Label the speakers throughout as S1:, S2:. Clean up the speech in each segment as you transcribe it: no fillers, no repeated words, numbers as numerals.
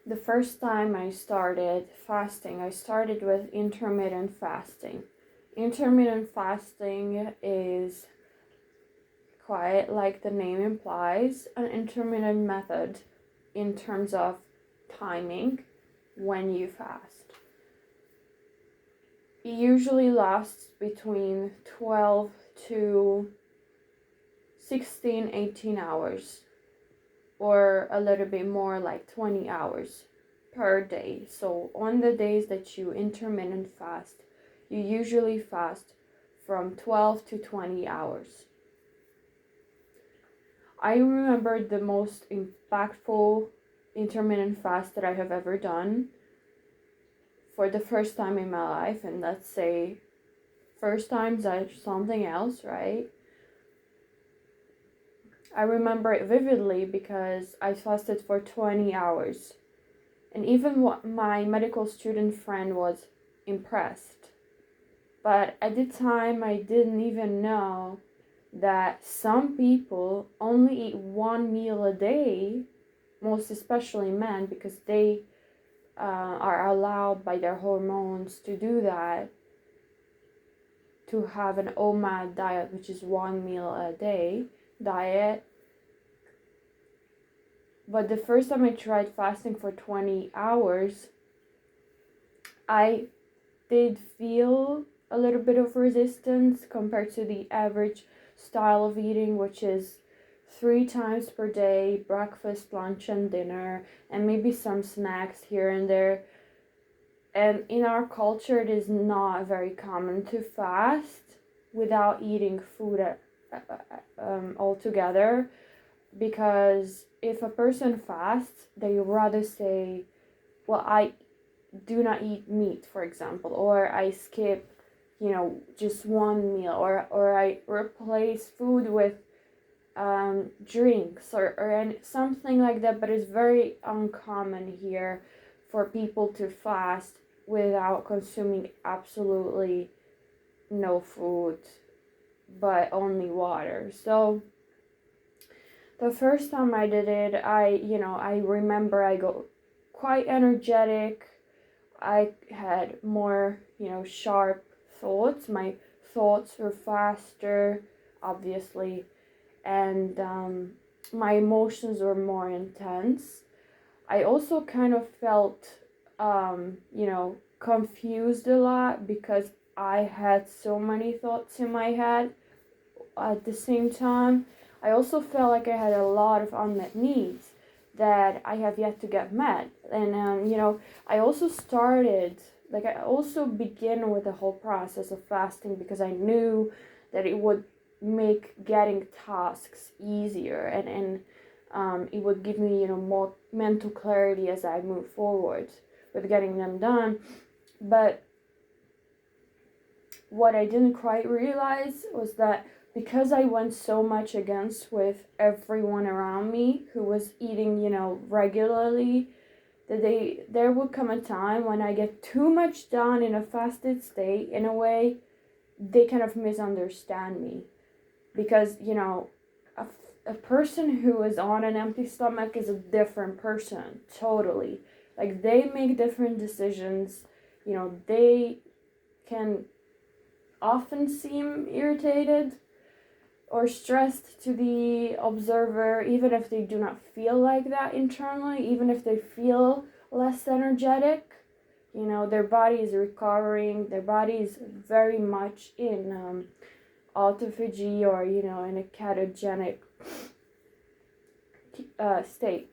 S1: the first time I started fasting, I started with intermittent fasting. Intermittent fasting is quite like the name implies, an intermittent method in terms of timing when you fast. It usually lasts between 12 to 16, 18 hours, or a little bit more like 20 hours per day. So on the days that you intermittent fast, you usually fast from 12 to 20 hours. I remember the most impactful intermittent fast that I have ever done for the first time in my life, and let's say first times are something else, right? I remember it vividly because I fasted for 20 hours. And even my medical student friend was impressed. But at the time, I didn't even know that some people only eat one meal a day, most especially men, because they are allowed by their hormones to do that, to have an OMAD diet, which is one meal a day diet. But the first time I tried fasting for 20 hours, I did feel a little bit of resistance compared to the average style of eating, which is 3 times per day, breakfast, lunch, and dinner, and maybe some snacks here and there. And in our culture, it is not very common to fast without eating food altogether, because if a person fasts, they rather say, well, I do not eat meat, for example, or I skip, just one meal, or I replace food with drinks or something like that. But it's very uncommon here for people to fast without consuming absolutely no food, but only water. So the first time I did it, I remember I got quite energetic. I had more, sharp thoughts. My thoughts were faster, obviously, and my emotions were more intense. I also kind of felt, confused a lot because I had so many thoughts in my head at the same time. I also felt like I had a lot of unmet needs that I have yet to get met. And, I also I also began with the whole process of fasting because I knew that it would make getting tasks easier, and it would give me, more mental clarity as I move forward with getting them done. But what I didn't quite realize was that because I went so much against with everyone around me who was eating, regularly, that there would come a time when I get too much done in a fasted state, in a way, they kind of misunderstand me. Because, a person who is on an empty stomach is a different person, totally. Like, they make different decisions, they can often seem irritated or stressed to the observer, even if they do not feel like that internally, even if they feel less energetic. Their body is recovering, their body is very much in autophagy, or, in a ketogenic state.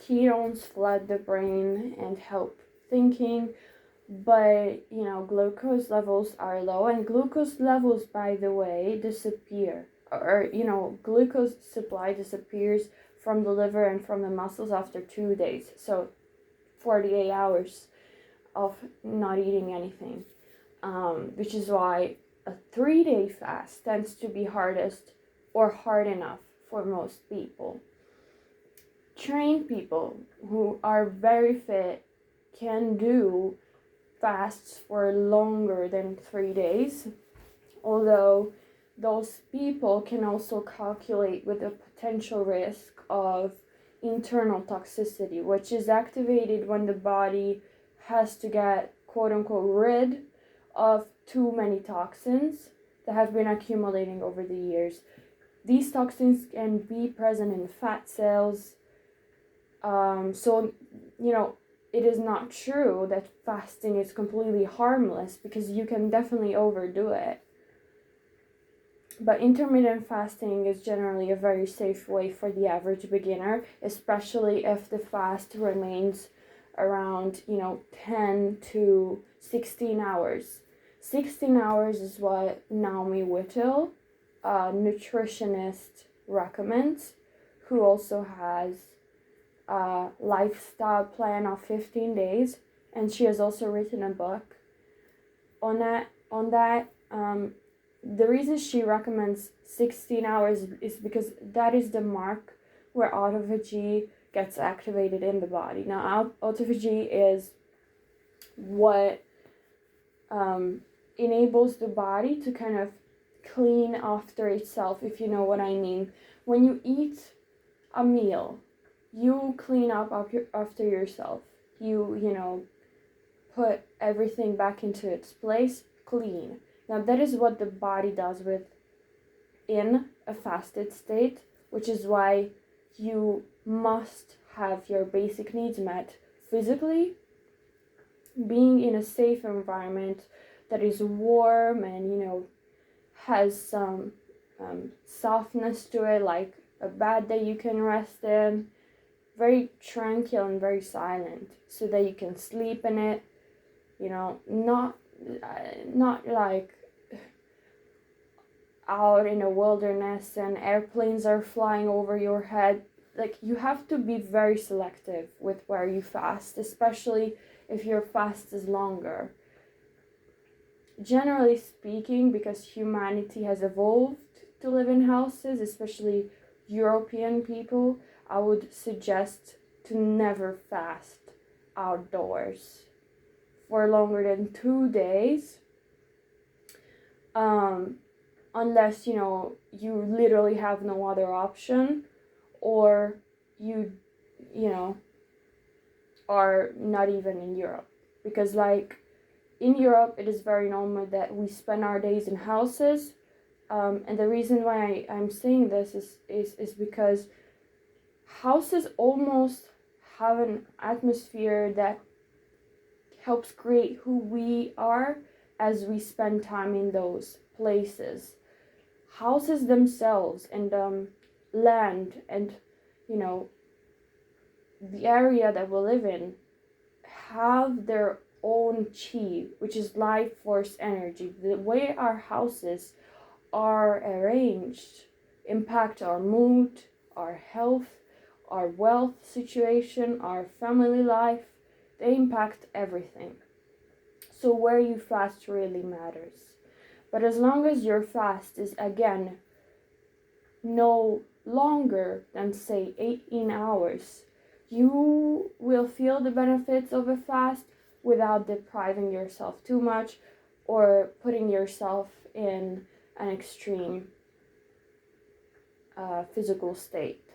S1: Ketones flood the brain and help thinking, but glucose levels are low, and glucose levels, by the way, disappear, or glucose supply disappears from the liver and from the muscles after 2 days, so 48 hours of not eating anything, which is why a 3-day fast tends to be hardest or hard enough for most people. Trained people who are very fit can do fasts for longer than 3 days, although those people can also calculate with the potential risk of internal toxicity, which is activated when the body has to get quote unquote rid of too many toxins that have been accumulating over the years. These toxins can be present in fat cells. So, it is not true that fasting is completely harmless, because you can definitely overdo it. But intermittent fasting is generally a very safe way for the average beginner, especially if the fast remains around, 10 to 16 hours. 16 hours is what Naomi Whittel, a nutritionist, recommends, who also has a lifestyle plan of 15 days, and she has also written a book on that. The reason she recommends 16 hours is because that is the mark where autophagy gets activated in the body. Now, autophagy is what enables the body to kind of clean after itself, if you know what I mean. When you eat a meal, you clean up after yourself. You put everything back into its place, clean. Now that is what the body does in a fasted state, which is why you must have your basic needs met physically, being in a safe environment that is warm and has some softness to it, like a bed that you can rest in, very tranquil and very silent, so that you can sleep in it. Not like out in a wilderness and airplanes are flying over your head. Like, you have to be very selective with where you fast, especially if your fast is longer. Generally speaking, because humanity has evolved to live in houses, especially European people, I would suggest to never fast outdoors for longer than 2 days, unless you literally have no other option, or you are not even in Europe. Because like in Europe, it is very normal that we spend our days in houses, and the reason why I'm saying this is because houses almost have an atmosphere that helps create who we are as we spend time in those places. Houses themselves and land and the area that we live in have their own chi, which is life force energy. The way our houses are arranged impact our mood, our health, our wealth situation, our family life. They impact everything. So where you fast really matters. But as long as your fast is, again, no longer than, say, 18 hours, you will feel the benefits of a fast without depriving yourself too much or putting yourself in an extreme physical state,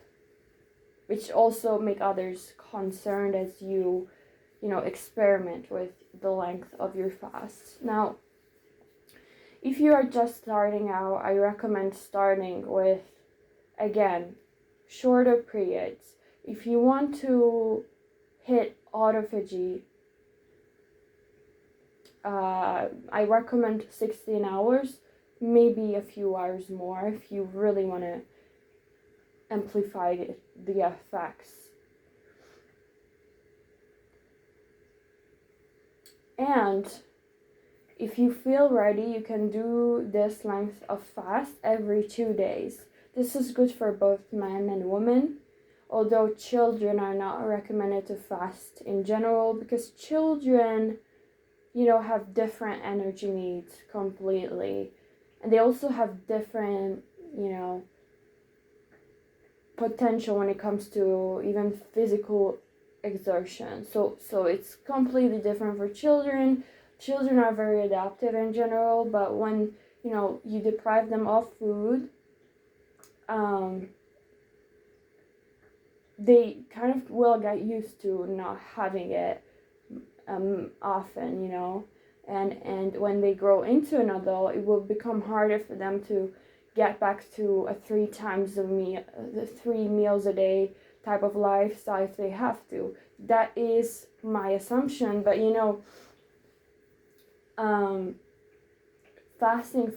S1: which also make others concerned as you experiment with the length of your fast. Now, if you are just starting out, I recommend starting with, again, shorter periods. If you want to hit autophagy, I recommend 16 hours, maybe a few hours more if you really want to amplify the effects. And if you feel ready, you can do this length of fast every 2 days. This is good for both men and women, although children are not recommended to fast in general, because children, have different energy needs completely. And they also have different, potential when it comes to even physical exertion. So it's completely different for children. Children are very adaptive in general, but when you deprive them of food, they kind of will get used to not having it often, and when they grow into an adult, it will become harder for them to get back to a 3 meals a day type of lifestyle if they have to. That is my assumption, but fasting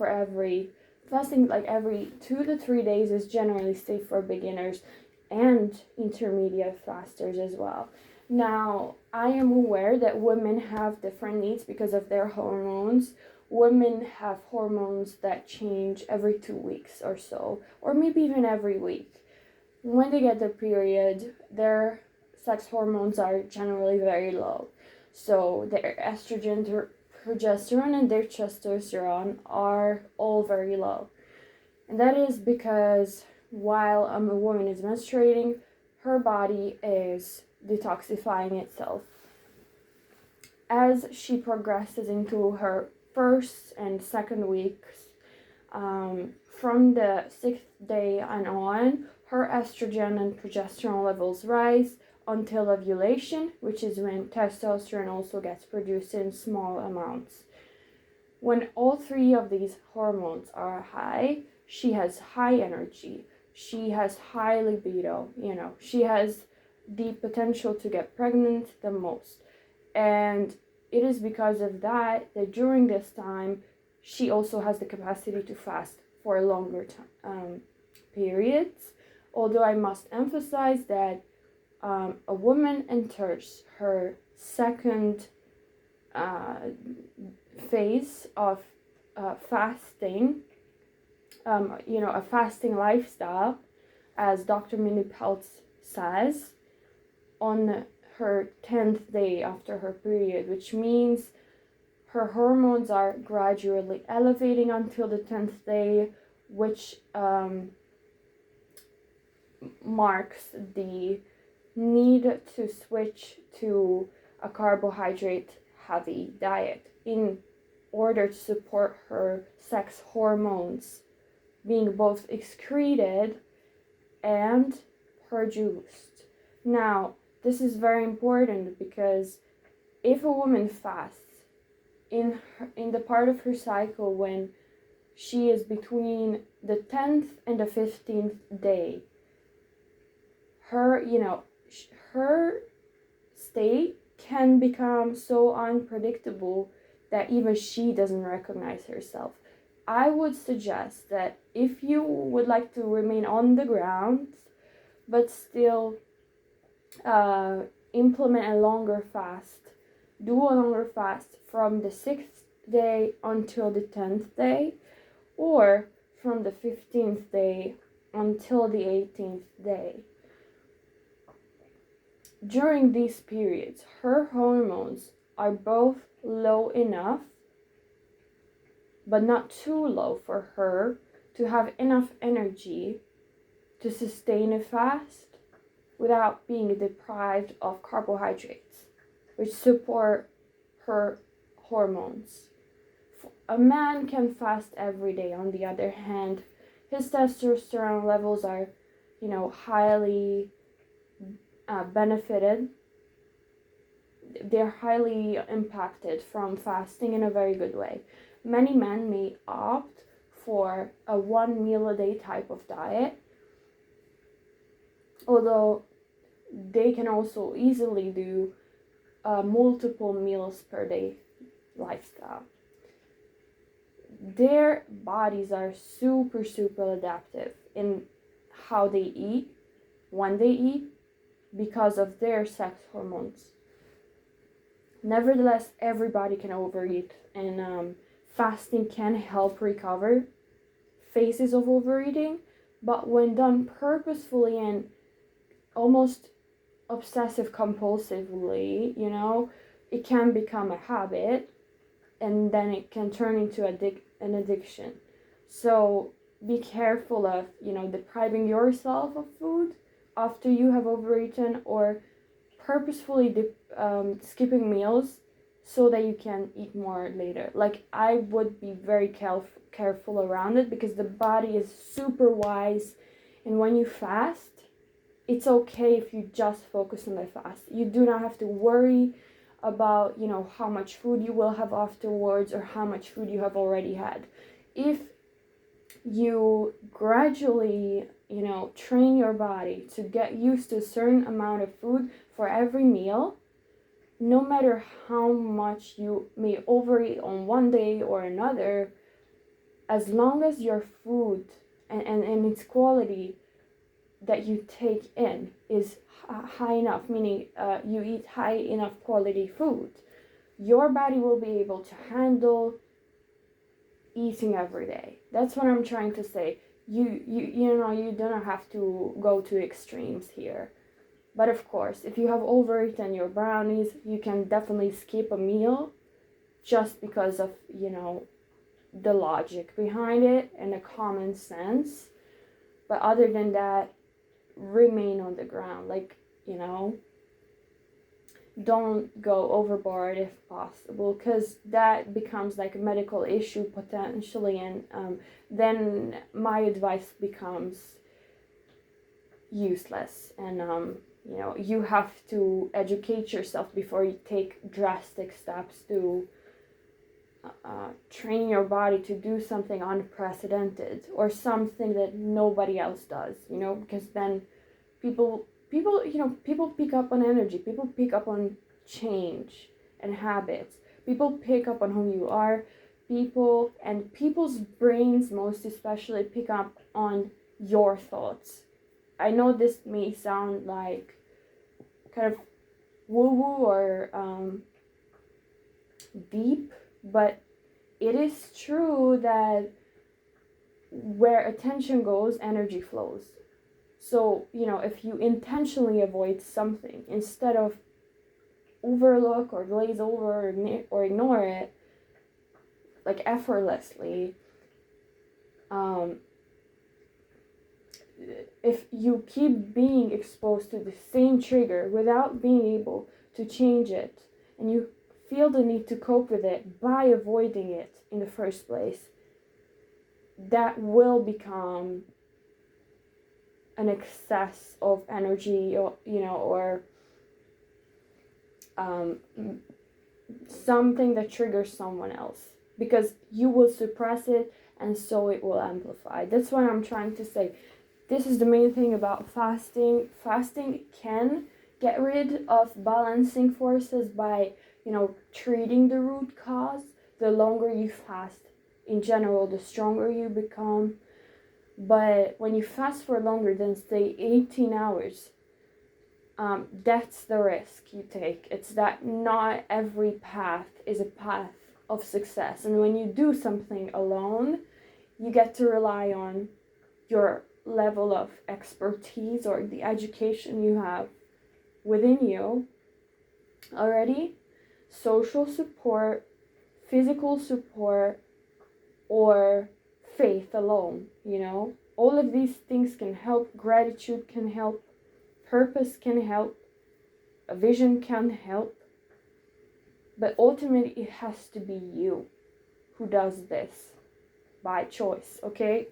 S1: like every 2 to 3 days is generally safe for beginners and intermediate fasters as well. Now, I am aware that women have different needs because of their hormones. Women have hormones that change every 2 weeks or so, or maybe even every week. When they get their period, their sex hormones are generally very low. So their estrogen, their progesterone, and their testosterone are all very low. And that is because while a woman is menstruating, her body is detoxifying itself. As she progresses into her first and second weeks, from the 6th day and on, her estrogen and progesterone levels rise until ovulation, which is when testosterone also gets produced in small amounts. When all three of these hormones are high, she has high energy, she has high libido, she has the potential to get pregnant the most. And it is because of that during this time, she also has the capacity to fast for a longer periods. Although I must emphasize that a woman enters her second phase of fasting, a fasting lifestyle, as Dr. Minnie Peltz says, on her 10th day after her period, which means her hormones are gradually elevating until the 10th day, which marks the need to switch to a carbohydrate heavy diet in order to support her sex hormones being both excreted and produced. Now, this is very important because if a woman fasts in the part of her cycle when she is between the 10th and the 15th day, her state can become so unpredictable that even she doesn't recognize herself. I would suggest that if you would like to remain on the ground but still implement a longer fast, do a longer fast from the 6th day until the 10th day, or from the 15th day until the 18th day. During these periods, her hormones are both low enough, but not too low for her to have enough energy to sustain a fast without being deprived of carbohydrates, which support her hormones. A man can fast every day. On the other hand, his testosterone levels are, highly benefited. They're highly impacted from fasting in a very good way. Many men may opt for a 1 meal a day type of diet, although they can also easily do multiple meals per day lifestyle. Their bodies are super adaptive in how they eat, when they eat, because of their sex hormones. Nevertheless, everybody can overeat, and fasting can help recover phases of overeating, but when done purposefully and almost obsessive compulsively, it can become a habit, and then it can turn into an addiction. So be careful of, depriving yourself of food after you have overeaten, or purposefully skipping meals so that you can eat more later. Like, I would be very careful around it, because the body is super wise, and when you fast, it's okay if you just focus on the fast. You do not have to worry about, you know, how much food you will have afterwards or how much food you have already had. If you gradually, you know, train your body to get used to a certain amount of food for every meal, no matter how much you may overeat on one day or another, as long as your food and its quality that you take in is high enough, meaning you eat high enough quality food, your body will be able to handle eating every day. That's what I'm trying to say. You know, you don't have to go to extremes here. But of course, if you have overeaten your brownies, you can definitely skip a meal just because of, you know, the logic behind it and the common sense. But other than that, remain on the ground. Like, you know, don't go overboard if possible, because that becomes like a medical issue potentially, and then my advice becomes useless. And you know, you have to educate yourself before you take drastic steps to train your body to do something unprecedented or something that nobody else does, you know, because then people, you know, people pick up on energy, people pick up on change and habits, people pick up on who you are, people's brains most especially pick up on your thoughts. I know this may sound like kind of woo-woo or deep, but it is true that where attention goes, energy flows. So, you know, if you intentionally avoid something instead of overlook or glaze over or ignore it, like effortlessly, if you keep being exposed to the same trigger without being able to change it, and you feel the need to cope with it by avoiding it in the first place, that will become an excess of energy, or, you know, or something that triggers someone else, because you will suppress it and so it will amplify. That's what I'm trying to say. This is the main thing about fasting. Fasting can get rid of balancing forces by, you know, treating the root cause. The longer you fast, in general, the stronger you become. But when you fast for longer than, say, 18 hours, that's the risk you take. It's that not every path is a path of success. And when you do something alone, you get to rely on your level of expertise or the education you have within you already, social support, physical support, or faith alone, you know. All of these things can help. Gratitude can help. Purpose can help. A vision can help. But ultimately, it has to be you who does this by choice, okay?